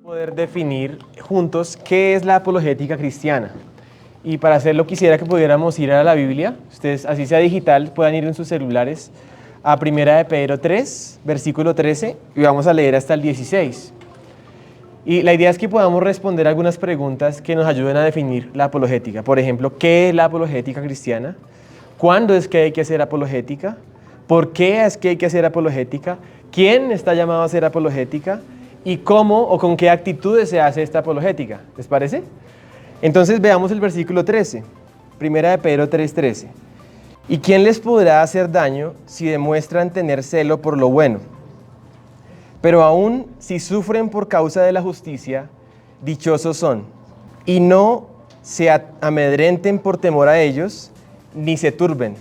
Poder definir juntos qué es la apologética cristiana. Y para hacerlo quisiera que pudiéramos ir a la Biblia. Ustedes, así sea digital, puedan ir en sus celulares a 1 de Pedro 3, versículo 13, y vamos a leer hasta el 16. Y la idea es que podamos responder algunas preguntas que nos ayuden a definir la apologética. Por ejemplo, ¿qué es la apologética cristiana? ¿Cuándo es que hay que hacer apologética? ¿Por qué es que hay que hacer apologética? ¿Quién está llamado a hacer apologética? ¿Y cómo o con qué actitudes se hace esta apologética? ¿Les parece? Entonces veamos el versículo 13, 1 de Pedro 3:13. ¿Y quién les podrá hacer daño si demuestran tener celo por lo bueno? Pero aún si sufren por causa de la justicia, dichosos son. Y no se amedrenten por temor a ellos, ni se turben,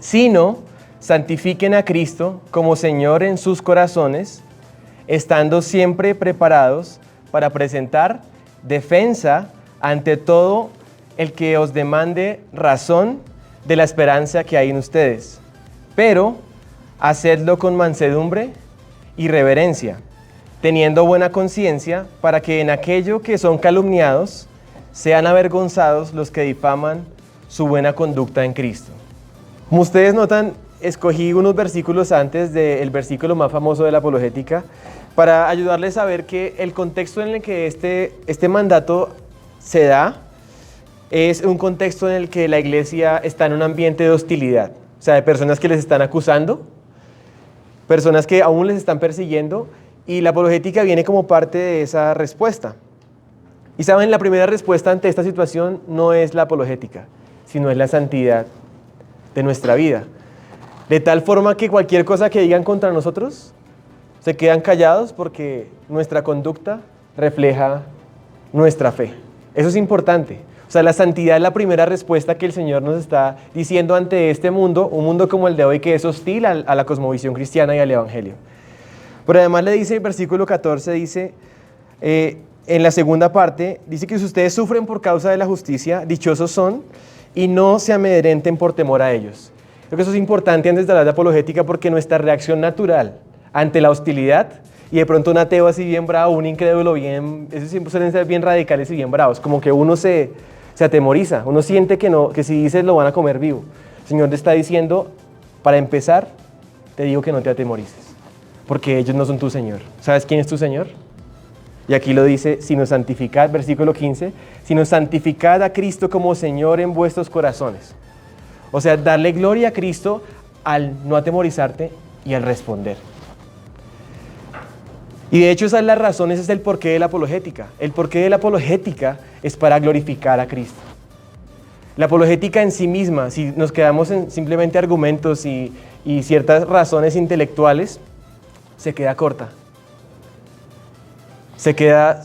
sino santifiquen a Cristo como Señor en sus corazones, estando siempre preparados para presentar defensa ante todo el que os demande razón de la esperanza que hay en ustedes. Pero hacedlo con mansedumbre y reverencia, teniendo buena conciencia, para que en aquello que son calumniados sean avergonzados los que difaman su buena conducta en Cristo. Como ustedes notan, escogí unos versículos antes del versículo más famoso de la apologética para ayudarles a ver que el contexto en el que este mandato se da es un contexto en el que la iglesia está en un ambiente de hostilidad, o sea, de personas que les están acusando, personas que aún les están persiguiendo, y la apologética viene como parte de esa respuesta. Y saben, la primera respuesta ante esta situación no es la apologética, sino es la santidad de nuestra vida. De tal forma que cualquier cosa que digan contra nosotros, se quedan callados porque nuestra conducta refleja nuestra fe. Eso es importante. O sea, la santidad es la primera respuesta que el Señor nos está diciendo ante este mundo, un mundo como el de hoy que es hostil a la cosmovisión cristiana y al Evangelio. Pero además le dice, el versículo 14 dice, en la segunda parte, dice que si ustedes sufren por causa de la justicia, dichosos son, y no se amedrenten por temor a ellos. Creo que eso es importante antes de hablar de apologética, porque nuestra reacción natural ante la hostilidad, y de pronto un ateo así bien bravo, un incrédulo bien, esos siempre suelen ser bien radicales y bien bravos, como que uno se atemoriza, uno siente que si dices lo van a comer vivo. El Señor te está diciendo, para empezar, te digo que no te atemorices, porque ellos no son tu Señor. ¿Sabes quién es tu Señor? Y aquí lo dice, sino santificad, versículo 15, sino santificad a Cristo como Señor en vuestros corazones. O sea, darle gloria a Cristo al no atemorizarte y al responder. Y de hecho esa es la razón, ese es el porqué de la apologética. El porqué de la apologética es para glorificar a Cristo. La apologética en sí misma, si nos quedamos en simplemente argumentos y ciertas razones intelectuales, se queda corta. Se queda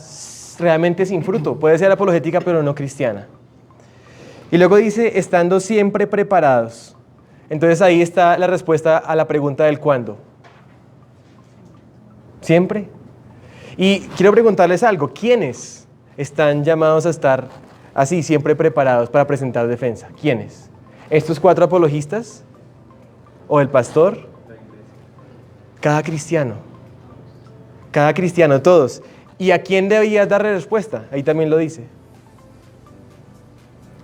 realmente sin fruto. Puede ser apologética, pero no cristiana. Y luego dice, estando siempre preparados. Entonces ahí está la respuesta a la pregunta del cuándo. Siempre. Y quiero preguntarles algo, ¿quiénes están llamados a estar así, siempre preparados para presentar defensa? ¿Quiénes? ¿Estos 4 apologistas? ¿O el pastor? Cada cristiano, todos. ¿Y a quién debías darle respuesta? Ahí también lo dice.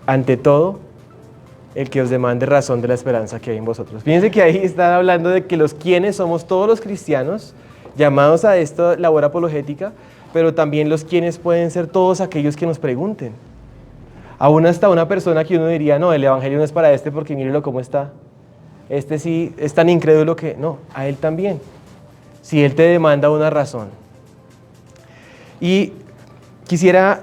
Ante todo, el que os demande razón de la esperanza que hay en vosotros. Fíjense que ahí están hablando de que los quienes somos todos los cristianos, llamados a esta labor apologética, pero también los quienes pueden ser todos aquellos que nos pregunten. Aún hasta una persona que uno diría, no, el evangelio no es para este porque mírelo cómo está. Este sí es tan incrédulo que, no, a él también. Si él te demanda una razón. Y quisiera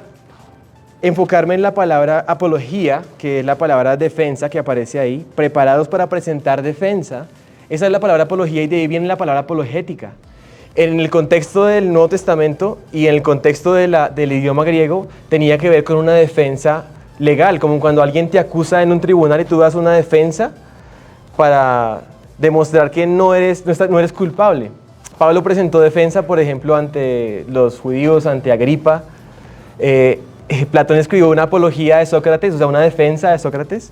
enfocarme en la palabra apología, que es la palabra defensa que aparece ahí, preparados para presentar defensa. Esa es la palabra apología y de ahí viene la palabra apologética. En el contexto del Nuevo Testamento y en el contexto del idioma griego tenía que ver con una defensa legal, como cuando alguien te acusa en un tribunal y tú das una defensa para demostrar que no eres culpable. Pablo presentó defensa, por ejemplo, ante los judíos, ante Agripa. Platón escribió una apología de Sócrates, o sea, una defensa de Sócrates.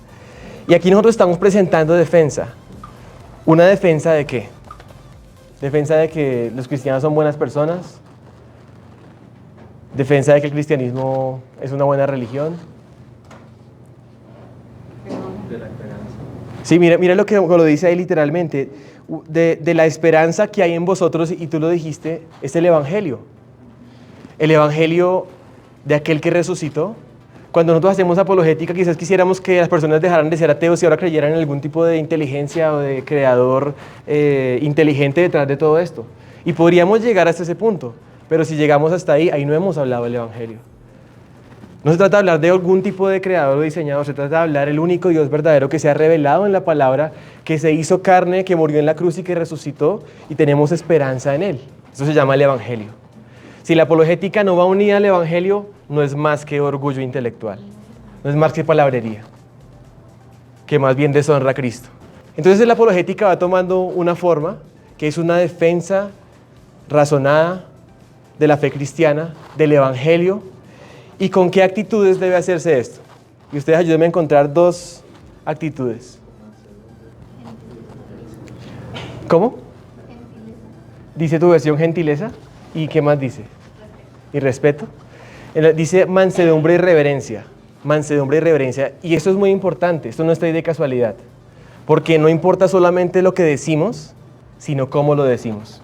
Y aquí nosotros estamos presentando defensa. ¿Una defensa de qué? ¿Defensa de que los cristianos son buenas personas? Defensa de que el cristianismo es una buena religión. De la esperanza. Sí, mira lo que lo dice ahí literalmente. De la esperanza que hay en vosotros, y tú lo dijiste, es el Evangelio. El Evangelio de aquel que resucitó. Cuando nosotros hacemos apologética, quizás quisiéramos que las personas dejaran de ser ateos y ahora creyeran en algún tipo de inteligencia o de creador inteligente detrás de todo esto. Y podríamos llegar hasta ese punto, pero si llegamos hasta ahí, ahí no hemos hablado del Evangelio. No se trata de hablar de algún tipo de creador o diseñador, se trata de hablar del único Dios verdadero que se ha revelado en la palabra, que se hizo carne, que murió en la cruz y que resucitó, y tenemos esperanza en Él. Eso se llama el Evangelio. Si la apologética no va unida al Evangelio, no es más que orgullo intelectual, no es más que palabrería, que más bien deshonra a Cristo. Entonces la apologética va tomando una forma que es una defensa razonada de la fe cristiana, del Evangelio. ¿Y con qué actitudes debe hacerse esto? Y ustedes ayúdenme a encontrar dos actitudes. ¿Cómo? Dice tu versión gentileza. ¿Y qué más dice? Y respeto. Dice mansedumbre y reverencia. Mansedumbre y reverencia. Y esto es muy importante. Esto no está ahí de casualidad. Porque no importa solamente lo que decimos, sino cómo lo decimos.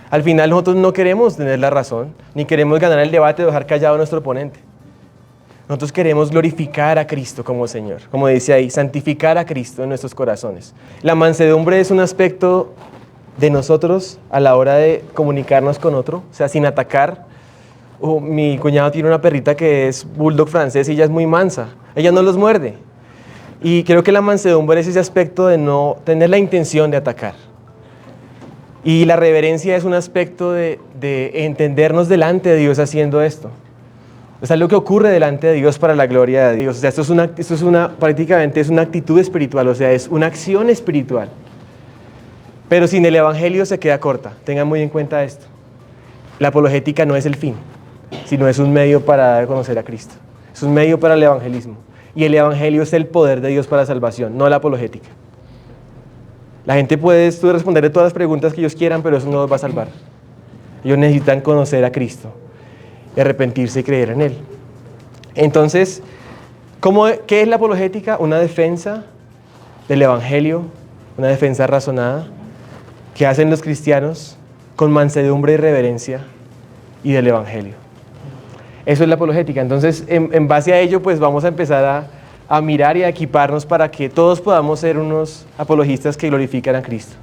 Al final nosotros no queremos tener la razón, ni queremos ganar el debate o dejar callado a nuestro oponente. Nosotros queremos glorificar a Cristo como Señor, como dice ahí, santificar a Cristo en nuestros corazones. La mansedumbre es un aspecto de nosotros a la hora de comunicarnos con otro, o sea, sin atacar. Mi cuñado tiene una perrita que es bulldog francés y ella es muy mansa, ella no los muerde. Y creo que la mansedumbre es ese aspecto de no tener la intención de atacar. Y la reverencia es un aspecto de entendernos delante de Dios haciendo esto. O sea, lo que ocurre delante de Dios para la gloria de Dios. O sea, prácticamente es una actitud espiritual, o sea, es una acción espiritual. Pero sin el Evangelio se queda corta. Tengan muy en cuenta esto. La apologética no es el fin, sino es un medio para dar a conocer a Cristo. Es un medio para el evangelismo. Y el Evangelio es el poder de Dios para la salvación, no la apologética. La gente puede responderle todas las preguntas que ellos quieran, pero eso no los va a salvar. Ellos necesitan conocer a Cristo, y arrepentirse y creer en Él. Entonces, ¿qué es la apologética? Una defensa del Evangelio, una defensa razonada, que hacen los cristianos con mansedumbre y reverencia y del Evangelio. Eso es la apologética. Entonces, en base a ello, pues vamos a empezar a mirar y a equiparnos para que todos podamos ser unos apologistas que glorifican a Cristo.